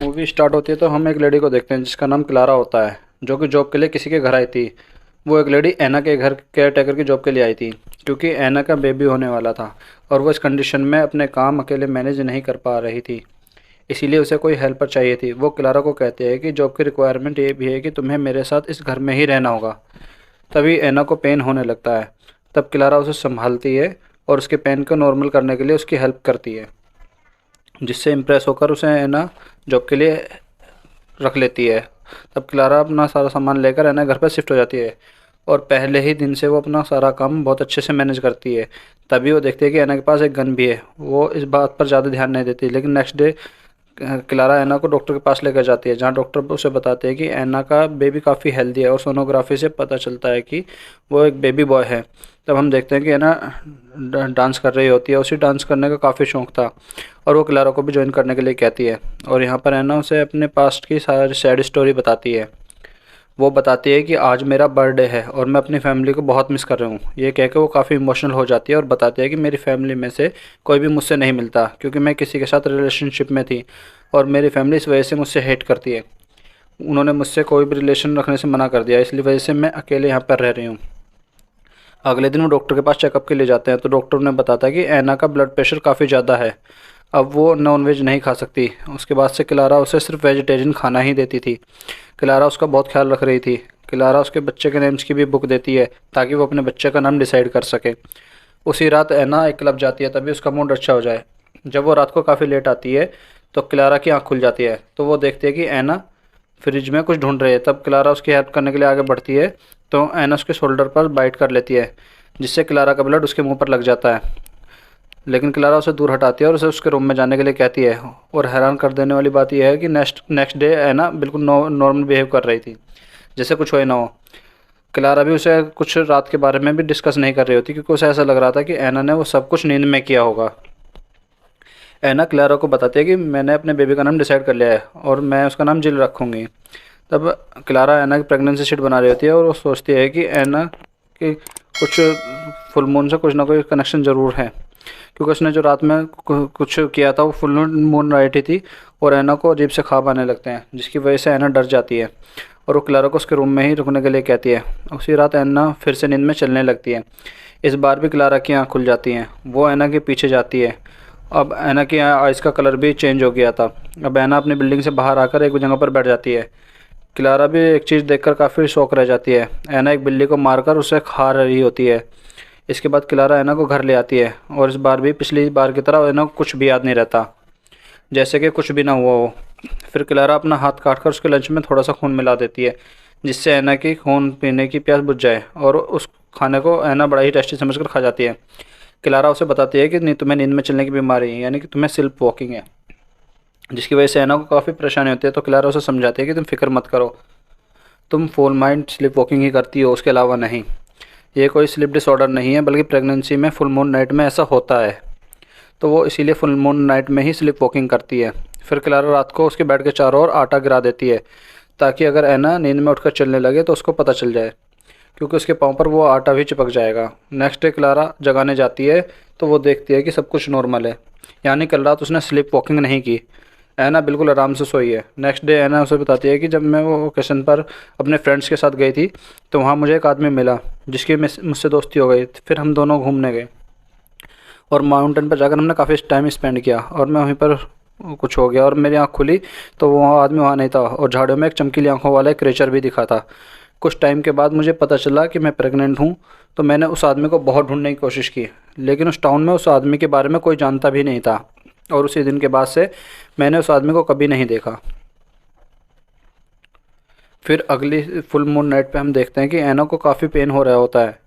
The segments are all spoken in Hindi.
मूवी स्टार्ट होती है तो हम एक लेडी को देखते हैं जिसका नाम क्लारा होता है, जो कि जॉब के लिए किसी के घर आई थी। वो एक लेडी ऐना के घर केयर टेकर की जॉब के लिए आई थी, क्योंकि ऐना का बेबी होने वाला था और वो इस कंडीशन में अपने काम अकेले मैनेज नहीं कर पा रही थी। इसीलिए उसे कोई हेल्पर चाहिए थी। वो क्लारा को कहते हैं कि जॉब की रिक्वायरमेंट ये भी है कि तुम्हें मेरे साथ इस घर में ही रहना होगा। तभी ऐना को पेन होने लगता है। तब क्लारा उसे संभालती है और उसके पेन को नॉर्मल करने के लिए उसकी हेल्प करती है, जिससे इम्प्रेस होकर उसे ऐना जॉब के लिए रख लेती है। तब क्लारा अपना सारा सामान लेकर ऐना घर पर शिफ्ट हो जाती है और पहले ही दिन से वो अपना सारा काम बहुत अच्छे से मैनेज करती है। तभी वो देखती है कि ऐना के पास एक गन भी है। वो इस बात पर ज़्यादा ध्यान नहीं देती, लेकिन नेक्स्ट डे क्लारा ऐना को डॉक्टर के पास लेकर जाती है, जहाँ डॉक्टर उसे बताते हैं कि ऐना का बेबी काफ़ी हेल्दी है और सोनोग्राफी से पता चलता है कि वो एक बेबी बॉय है। तब हम देखते हैं कि ऐना डांस कर रही होती है। उसे डांस करने का काफ़ी शौक था और वो क्लारा को भी ज्वाइन करने के लिए कहती है। और यहाँ पर ऐना उसे अपने पास्ट की सारी सैड स्टोरी बताती है। वो बताती है कि आज मेरा बर्थडे है और मैं अपनी फैमिली को बहुत मिस कर रही हूँ। ये कह के वो काफ़ी इमोशनल हो जाती है और बताती है कि मेरी फैमिली में से कोई भी मुझसे नहीं मिलता, क्योंकि मैं किसी के साथ रिलेशनशिप में थी और मेरी फैमिली इस वजह से मुझसे हेट करती है। उन्होंने मुझसे कोई भी रिलेशन रखने से मना कर दिया, इसलिए वजह से मैं अकेले यहाँ पर रह रही हूँ। अगले दिन वो डॉक्टर के पास चेकअप के लिए जाते हैं तो डॉक्टर उन्हें बताता है कि ऐना का ब्लड प्रेशर काफ़ी ज़्यादा है। अब वो नॉन वेज नहीं खा सकती। उसके बाद से क्लारा उसे सिर्फ वेजिटेरियन खाना ही देती थी। क्लारा उसका बहुत ख्याल रख रही थी। क्लारा उसके बच्चे के नेम्स की भी बुक देती है ताकि वो अपने बच्चे का नाम डिसाइड कर सके। उसी रात ऐना एक क्लब जाती है तभी उसका मूड अच्छा हो जाए। जब वो रात को काफ़ी लेट आती है तो क्लारा की आँख खुल जाती है, तो वो देखती है कि ऐना फ्रिज में कुछ ढूंढ रही है। तब क्लारा उसकी हेल्प करने के लिए आगे बढ़ती है तो ऐना उसके शोल्डर पर बाइट कर लेती है, जिससे क्लारा का ब्लड उसके मुंह पर लग जाता है। लेकिन क्लारा उसे दूर हटाती है और उसे उसके रूम में जाने के लिए कहती है। और हैरान कर देने वाली बात यह है कि नेक्स्ट डे ऐना बिल्कुल नॉर्मल बिहेव कर रही थी, जैसे कुछ हुआ ही ना हो। क्लारा भी उसे कुछ रात के बारे में भी डिस्कस नहीं कर रही होती, क्योंकि उसे ऐसा लग रहा था कि ऐना ने वो सब कुछ नींद में किया होगा। ऐना क्लारा को बताती है कि मैंने अपने बेबी का नाम डिसाइड कर लिया है और मैं उसका नाम जिल रखूँगी। तब क्लारा ऐना की प्रेगनेंसी शीट बना रही होती है और वो सोचती है कि ऐना की कुछ फुल मून से कुछ ना कुछ कनेक्शन ज़रूर है, क्योंकि उसने जो रात में कुछ किया था वो फुल मून नाइट ही थी और ऐना को अजीब से ख्वाब आने लगते हैं, जिसकी वजह से ऐना डर जाती है और वो क्लारा को उसके रूम में ही रुकने के लिए कहती है। उसी रात ऐना फिर से नींद में चलने लगती है। इस बार भी क्लारा की आँख खुल जाती हैं। वो ऐना के पीछे जाती है। अब ऐना की आइज़ का कलर भी चेंज हो गया था। अब ऐना अपनी बिल्डिंग से बाहर आकर एक जगह पर बैठ जाती है। क्लारा भी एक चीज़ देखकर काफ़ी शौक रह जाती है। ऐना एक बिल्ली को मारकर उसे खा रही होती है। इसके बाद क्लारा ऐना को घर ले आती है और इस बार भी पिछली बार की तरह ऐना को कुछ भी याद नहीं रहता, जैसे कि कुछ भी ना हुआ हो। फिर क्लारा अपना हाथ काटकर उसके लंच में थोड़ा सा खून मिला देती है, जिससे ऐना की खून पीने की प्यास बुझ जाए और उस खाने को ऐना बड़ा ही टेस्टी समझकर खा जाती है। क्लारा उसे बताती है कि नहीं, तुम्हें नींद में चलने की बीमारी है, यानी कि तुम्हें स्लीप वॉकिंग है, जिसकी वजह से ऐना को काफ़ी परेशानी होती है। तो क्लारा उसे समझाती है कि तुम फिक्र मत करो, तुम फुल माइंड स्लीप वॉकिंग ही करती हो, उसके अलावा नहीं। ये कोई स्लीप डिसऑर्डर नहीं है, बल्कि प्रेगनेंसी में फुल मून नाइट में ऐसा होता है, तो वो इसीलिए फुल मून नाइट में ही स्लीप वॉकिंग करती है। फिर क्लारा रात को उसके बेड के चारों ओर आटा गिरा देती है, ताकि अगर ऐना नींद में उठकर चलने लगे तो उसको पता चल जाए, क्योंकि उसके पाँव पर वो आटा भी चिपक जाएगा। नेक्स्ट डे क्लारा जगाने जाती है तो वो देखती है कि सब कुछ नॉर्मल है, यानी कल रात उसने स्लीप वॉकिंग नहीं की। ऐना बिल्कुल आराम से सोई है। नेक्स्ट डे ऐना उसे बताती है कि जब मैं वो ओकेशन पर अपने फ्रेंड्स के साथ गई थी तो वहाँ मुझे एक आदमी मिला जिसकी मुझसे दोस्ती हो गई। फिर हम दोनों घूमने गए और माउंटेन पर जाकर हमने काफ़ी टाइम स्पेंड किया और मैं वहीं पर कुछ हो गया और मेरी आँख खुली तो वो आदमी वहाँ नहीं था और झाड़ियों में एक चमकीली आंखों वाला एक क्रेचर भी दिखा था। कुछ टाइम के बाद मुझे पता चला कि मैं प्रेग्नेंट हूँ, तो मैंने उस आदमी को बहुत ढूंढने की कोशिश की, लेकिन उस टाउन में उस आदमी के बारे में कोई जानता भी नहीं था और उसी दिन के बाद से मैंने उस आदमी को कभी नहीं देखा। फिर अगली फुल मून नाइट पे हम देखते हैं कि ऐना को काफ़ी पेन हो रहा होता है।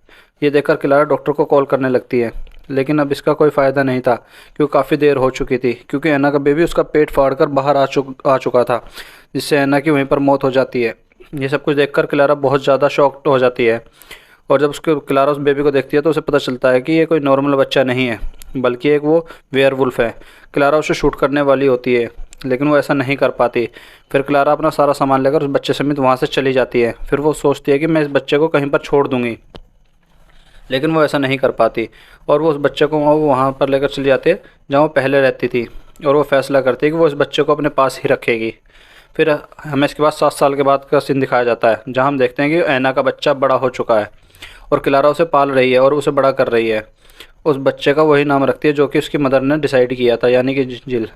ये देखकर क्लारा डॉक्टर को कॉल करने लगती है, लेकिन अब इसका कोई फ़ायदा नहीं था, क्योंकि काफ़ी देर हो चुकी थी, क्योंकि ऐना का बेबी उसका पेट फाड़कर बाहर आ चुका था, जिससे ऐना की वहीं पर मौत हो जाती है। ये सब कुछ देखकर क्लारा बहुत ज़्यादा शॉक्ड हो जाती है और जब उसके क्लारा उस बेबी को देखती है तो उसे पता चलता है कि ये कोई नॉर्मल बच्चा नहीं है, बल्कि एक वो वेयरवुल्फ है। क्लारा उसे शूट करने वाली होती है, लेकिन वो ऐसा नहीं कर पाती। फिर क्लारा अपना सारा सामान लेकर उस बच्चे समेत वहाँ से चली जाती है। फिर वो सोचती है कि मैं इस बच्चे को कहीं पर छोड़ दूँगी, लेकिन वो ऐसा नहीं कर पाती और वो उस बच्चे को वहाँ पर लेकर चली जाती है जहाँ वो पहले रहती थी। और वो फैसला करती है कि वो इस बच्चे को अपने पास ही रखेगी। फिर हमें इसके बाद 7 साल के बाद का सीन दिखाया जाता है, जहाँ हम देखते हैं कि ऐना का बच्चा बड़ा हो चुका है और क्लारा उसे पाल रही है और उसे बड़ा कर रही है। उस बच्चे का वही नाम रखती है जो कि उसकी मदर ने डिसाइड किया था, यानी कि जिल।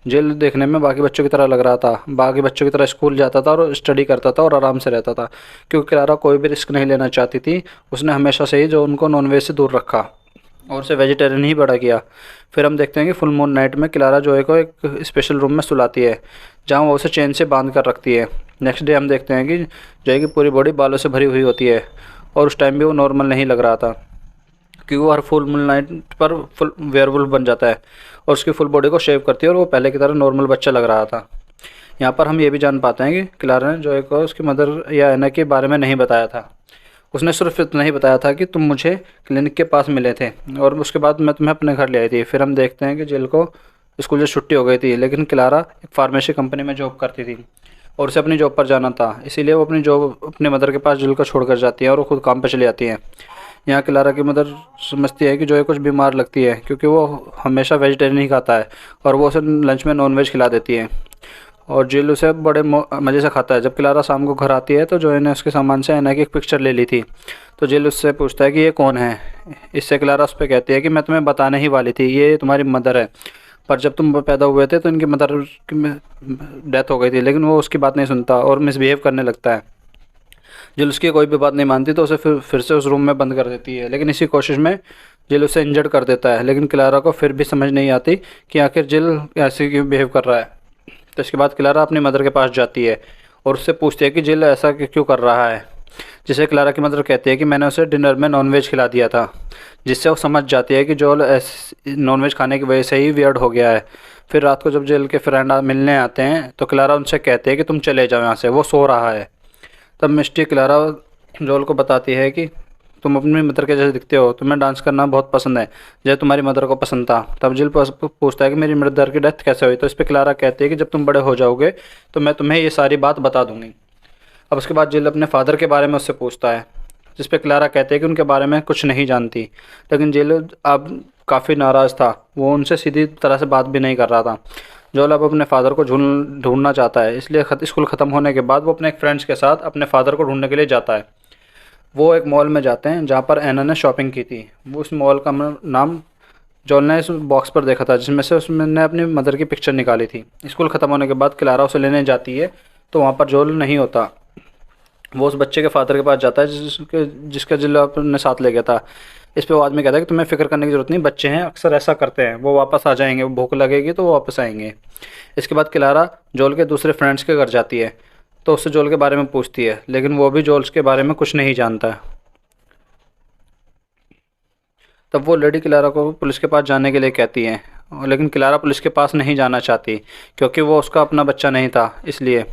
जिल देखने में बाकी बच्चों की तरह लग रहा था, बाकी बच्चों की तरह स्कूल जाता था और स्टडी करता था और आराम से रहता था, क्योंकि क्लारा कोई भी रिस्क नहीं लेना चाहती थी। उसने हमेशा से ही जो उनको नॉनवेज से दूर रखा और उसे वेजिटेरियन ही बड़ा किया। फिर हम देखते हैं कि फुल मून नाइट में क्लारा जोए को एक स्पेशल रूम में सुलाती है, जहाँ वो उसे चेन से बांध कर रखती है। नेक्स्ट डे हम देखते हैं कि जोए की पूरी बॉडी बालों से भरी हुई होती है और उस टाइम भी वो नॉर्मल नहीं लग रहा था, क्योंकि वो हर फुल मून नाइट पर फुल वेयरवुल्फ बन जाता है और उसकी फुल बॉडी को शेव करती है और वो पहले की तरह नॉर्मल बच्चा लग रहा था। यहाँ पर हम ये भी जान पाते हैं कि क्लारा ने जोए को उसकी मदर या एना के बारे में नहीं बताया था। उसने सिर्फ इतना ही बताया था कि तुम मुझे क्लिनिक के पास मिले थे और उसके बाद मैं तुम्हें अपने घर ले आई थी। फिर हम देखते हैं कि जिल को स्कूल से छुट्टी हो गई थी, लेकिन क्लारा एक फार्मेसी कंपनी में जॉब करती थी और उसे अपनी जॉब पर जाना था, इसीलिए वो अपनी जॉब अपने मदर के पास जिल को छोड़कर जाती है और वो खुद काम पर चली जाती है। यहाँ क्लारा की मदर समझती है कि जो है कुछ बीमार लगती है, क्योंकि वो हमेशा वेजिटेरियन ही खाता है और वो उसे लंच में नॉनवेज खिला देती है और जिल उसे बड़े मज़े से खाता है। जब क्लारा शाम को घर आती है तो जो ने उसके सामान से एना की एक पिक्चर ले ली थी, तो जिल उससे पूछता है कि ये कौन है। इससे क्लारा उस पर कहती है कि मैं तुम्हें बताने ही वाली थी, ये तुम्हारी मदर है, पर जब तुम पैदा हुए थे तो इनकी मदर की डेथ हो गई थी। लेकिन वो उसकी बात नहीं सुनता और मिसबिहेव करने लगता है। जिल उसकी कोई भी बात नहीं मानती तो उसे फिर से उस रूम में बंद कर देती है, लेकिन इसी कोशिश में जिल उसे इंजर्ड कर देता है। लेकिन क्लारा को फिर भी समझ नहीं आती कि आखिर जिल ऐसे क्यों बिहेव कर रहा है। तो इसके बाद क्लारा अपनी मदर के पास जाती है और उससे पूछती है कि जिल ऐसा क्यों कर रहा है, जिसे क्लारा की मदर कहती है कि मैंने उसे डिनर में नॉनवेज खिला दिया था, जिससे वो समझ जाती है कि जोल नॉनवेज खाने की वजह से ही वियर्ड हो गया है। फिर रात को जब जिल के फ्रेंड मिलने आते हैं तो क्लारा उनसे कहती है कि तुम चले जाओ यहाँ से, वो सो रहा है। तब मिस्टी क्लारा जोल को बताती है कि तुम अपनी मदर के जैसे दिखते हो, तुम्हें डांस करना बहुत पसंद है, जैसे तुम्हारी मदर को पसंद था। तब जिल पूछता है कि मेरी मदर की डेथ कैसे हुई, तो इस पर क्लारा कहती है कि जब तुम बड़े हो जाओगे तो मैं तुम्हें ये सारी बात बता दूंगी। अब उसके बाद जिल अपने फादर के बारे में उससे पूछता है, जिस पे क्लारा कहते हैं कि उनके बारे में कुछ नहीं जानती। लेकिन जिल अब काफ़ी नाराज़ था, वो उनसे सीधी तरह से बात भी नहीं कर रहा था। जोल अब अपने फादर को ढूंढना चाहता है, इसलिए स्कूल ख़त्म होने के बाद वो अपने एक फ्रेंड्स के साथ अपने फादर को ढूंढने के लिए जाता है। वो एक मॉल में जाते हैं जहाँ पर एना ने शॉपिंग की थी। वो उस मॉल का नाम जोल ने इस बॉक्स पर देखा था, जिसमें से उसने अपनी मदर की पिक्चर निकाली थी। स्कूल ख़त्म होने के बाद क्लारा उसे लेने जाती है तो वहाँ पर जोल नहीं होता। वो उस बच्चे के फादर के पास जाता है जिसका जिल अपने साथ ले गया था। इस पे वो आदमी कहता है कि तुम्हें फ़िक्र करने की ज़रूरत नहीं, बच्चे हैं अक्सर ऐसा करते हैं, वो वापस आ जाएंगे, वो भूख लगेगी तो वो वापस आएंगे। इसके बाद क्लारा जोल के दूसरे फ्रेंड्स के घर जाती है तो उससे जोल के बारे में पूछती है, लेकिन वो भी जोल के बारे में कुछ नहीं जानता। तब वो लेडी क्लारा को पुलिस के पास जाने के लिए कहती है, लेकिन क्लारा पुलिस के पास नहीं जाना चाहती क्योंकि वो उसका अपना बच्चा नहीं था, इसलिए।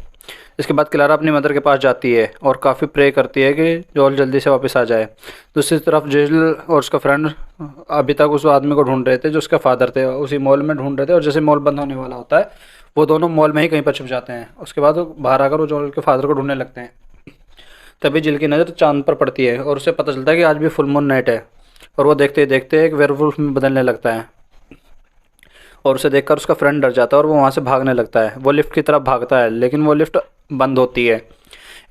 इसके बाद क्लारा अपनी मदर के पास जाती है और काफ़ी प्रे करती है कि जोल जल्दी से वापस आ जाए। दूसरी तरफ जिल और उसका फ्रेंड अभी तक उस आदमी को ढूंढ रहे थे जो उसका फादर थे, उसी मॉल में ढूंढ रहे थे, और जैसे मॉल बंद होने वाला होता है वो दोनों मॉल में ही कहीं पर छुप जाते हैं। उसके बाद वो बाहर आकर वो जोल के फादर को ढूंढने लगते हैं। तभी जिल की नज़र चांद पर पड़ती है और उसे पता चलता है कि आज भी फुल मून नाइट है, और वो देखते ही देखते एक वेयरवुल्फ में बदलने लगता है और उसे देखकर उसका फ्रेंड डर जाता है और वो वहाँ से भागने लगता है। वो लिफ्ट की तरफ भागता है, लेकिन वो लिफ्ट बंद होती है।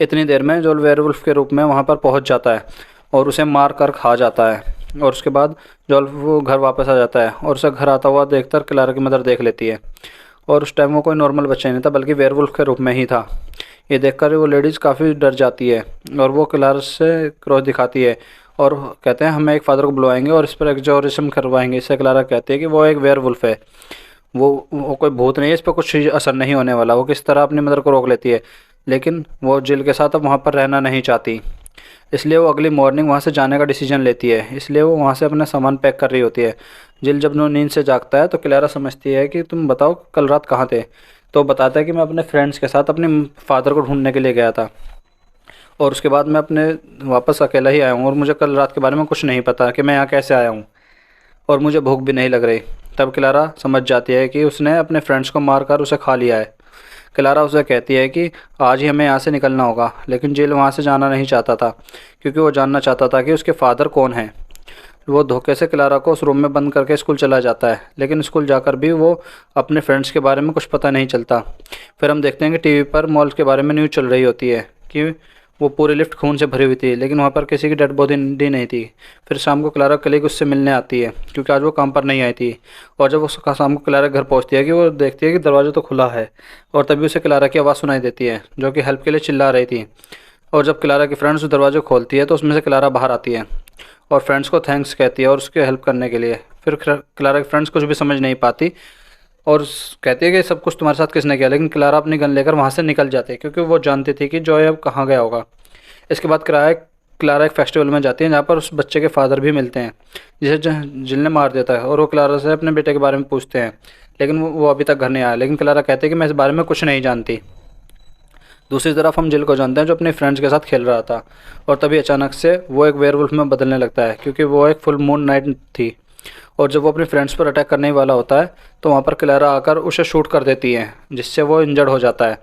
इतनी देर में जोल वेयरवुल्फ के रूप में वहाँ पर पहुँच जाता है और उसे मार कर खा जाता है। और उसके बाद जोल वो घर वापस आ जाता है और उसे घर आता हुआ देखकर क्लारा की मदर देख लेती है, और उस टाइम वो कोई नॉर्मल बच्चा नहीं था बल्कि वेयरवुल्फ के रूप में ही था। ये देखकर वो लेडीज़ काफ़ी डर जाती है और वो क्लारा से क्रोध दिखाती है और कहते हैं हमें एक फादर को बुलवाएंगे और इस पर एग्जॉर्सिज्म करवाएंगे। इससे क्लारा कहती है कि वो एक वेयरवुल्फ है, वो कोई भूत नहीं है, इस पर कुछ असर नहीं होने वाला। वो किस तरह अपनी मदर को रोक लेती है, लेकिन वो जिल के साथ अब वहाँ पर रहना नहीं चाहती, इसलिए वो अगली मॉर्निंग वहाँ से जाने का डिसीजन लेती है। इसलिए वो वहाँ से अपना सामान पैक कर रही होती है। जिल जब नींद से जागता है तो क्लारा समझती है कि तुम बताओ कल रात कहाँ थे, तो बताता है कि मैं अपने फ्रेंड्स के साथ अपने फादर को ढूंढने के लिए गया था और उसके बाद मैं अपने वापस अकेला ही आया हूँ और मुझे कल रात के बारे में कुछ नहीं पता कि मैं यहाँ कैसे आया हूँ, और मुझे भूख भी नहीं लग रही। तब क्लारा समझ जाती है कि उसने अपने फ्रेंड्स को मारकर उसे खा लिया है। क्लारा उसे कहती है कि आज ही हमें यहाँ से निकलना होगा, लेकिन जिल वहाँ से जाना नहीं चाहता था क्योंकि वो जानना चाहता था कि उसके फादर कौन हैं। वो धोखे से क्लारा को उस रूम में बंद करके स्कूल चला जाता है, लेकिन स्कूल जाकर भी वो अपने फ्रेंड्स के बारे में कुछ पता नहीं चलता। फिर हम देखते हैं कि टीवी पर मॉल के बारे में न्यूज़ चल रही होती है कि वो पूरी लिफ्ट खून से भरी हुई थी, लेकिन वहाँ पर किसी की डेड बॉडी नहीं थी। फिर शाम को क्लारा कलीग उससे मिलने आती है क्योंकि आज वो काम पर नहीं आई थी। और जब उसका शाम को क्लारा घर पहुँचती है कि वो देखती है कि दरवाज़ा तो खुला है, और तभी उसे क्लारा की आवाज़ सुनाई देती है जो कि हेल्प के लिए चिल्ला रही थी। और जब क्लारा की फ्रेंड्स उस दरवाजे को खोलती है तो उसमें से क्लारा बाहर आती है और फ्रेंड्स को थैंक्स कहती है और उसके हेल्प करने के लिए। फिर क्लारा की फ्रेंड्स कुछ भी समझ नहीं पाती और कहती है कि सब कुछ तुम्हारे साथ किसने किया, लेकिन क्लारा अपनी गन लेकर वहाँ से निकल जाती है क्योंकि वो जानती थी कि जॉय अब कहाँ गया होगा। इसके बाद क्लारा एक फेस्टिवल में जाती है जहाँ पर उस बच्चे के फादर भी मिलते हैं जिसे जिल ने मार देता है, और वो क्लारा से अपने बेटे के बारे में पूछते हैं, लेकिन वो अभी तक घर नहीं आया। लेकिन क्लारा कहती है कि मैं इस बारे में कुछ नहीं जानती। दूसरी तरफ हम जिल को जानते हैं जो अपने फ्रेंड्स के साथ खेल रहा था, और तभी अचानक से वो एक वेयरवुल्फ में बदलने लगता है क्योंकि वो एक फुल मून नाइट थी। और जब वो अपने फ्रेंड्स पर अटैक करने ही वाला होता है तो वहाँ पर क्लारा आकर उसे शूट कर देती है जिससे वो इंजर्ड हो जाता है।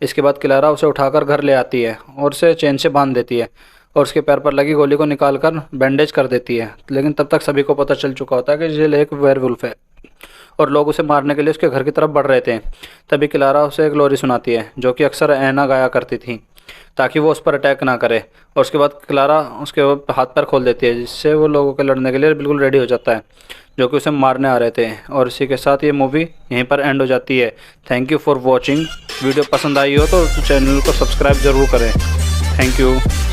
इसके बाद क्लारा उसे उठाकर घर ले आती है और उसे चेन से बांध देती है और उसके पैर पर लगी गोली को निकाल कर बैंडेज कर देती है। लेकिन तब तक सभी को पता चल चुका होता है कि जिल एक वेयरवुल्फ है और लोग उसे मारने के लिए उसके घर की तरफ बढ़ रहे थे। तभी क्लारा उसे एक लोरी सुनाती है जो कि अक्सर ऐना गाया करती थी ताकि वो उस पर अटैक ना करे। और उसके बाद क्लारा उसके हाथ पैर खोल देती है जिससे वो लोगों के लड़ने के लिए बिल्कुल रेडी हो जाता है जो कि उसे मारने आ रहे थे। और इसी के साथ ये मूवी यहीं पर एंड हो जाती है। Thank you for watching. Video पसंद आई हो तो चैनल को सब्सक्राइब ज़रूर करें। Thank you.